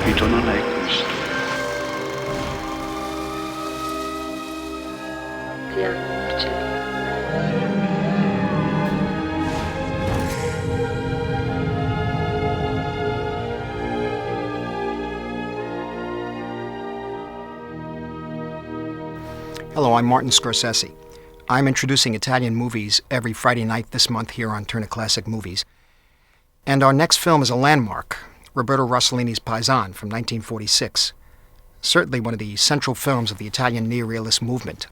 capito, non è questo. Ti amo, Marcello. Hello, I'm Martin Scorsese. I'm introducing Italian movies every Friday night this month here on Turner Classic Movies. And our next film is a landmark, Roberto Rossellini's Paisan from 1946. Certainly one of the central films of the Italian neorealist movement.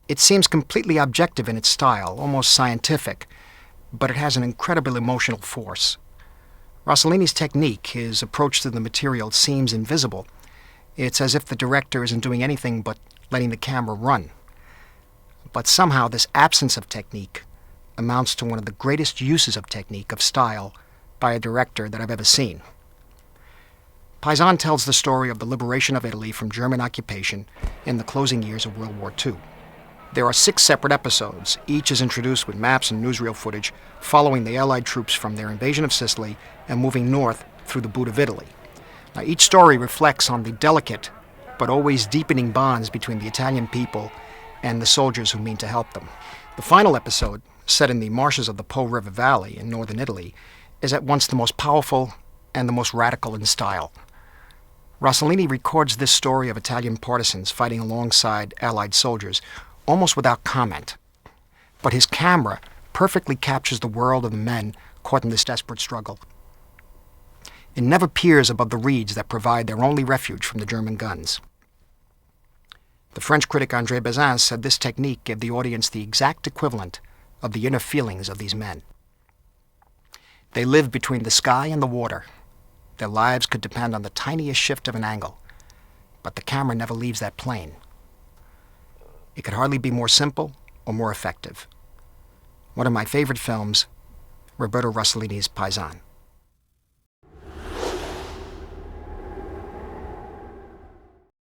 It seems completely objective in its style, almost scientific, but it has an incredible emotional force. Rossellini's technique, his approach to the material, seems invisible. It's as if the director isn't doing anything but letting the camera run. But somehow this absence of technique amounts to one of the greatest uses of technique, of style, by a director that I've ever seen. Paisan tells the story of the liberation of Italy from German occupation in the closing years of World War II. There are 6 separate episodes. Each is introduced with maps and newsreel footage following the Allied troops from their invasion of Sicily and moving north through the boot of Italy. Now, each story reflects on the delicate but always deepening bonds between the Italian people and the soldiers who mean to help them. The final episode, set in the marshes of the Po River Valley in northern Italy, is at once the most powerful and the most radical in style. Rossellini records this story of Italian partisans fighting alongside Allied soldiers almost without comment. But his camera perfectly captures the world of the men caught in this desperate struggle. It never peers above the reeds that provide their only refuge from the German guns. The French critic André Bazin said this technique gave the audience the exact equivalent of the inner feelings of these men. They live between the sky and the water. Their lives could depend on the tiniest shift of an angle, but the camera never leaves that plane. It could hardly be more simple or more effective. One of my favorite films, Roberto Rossellini's Paisan.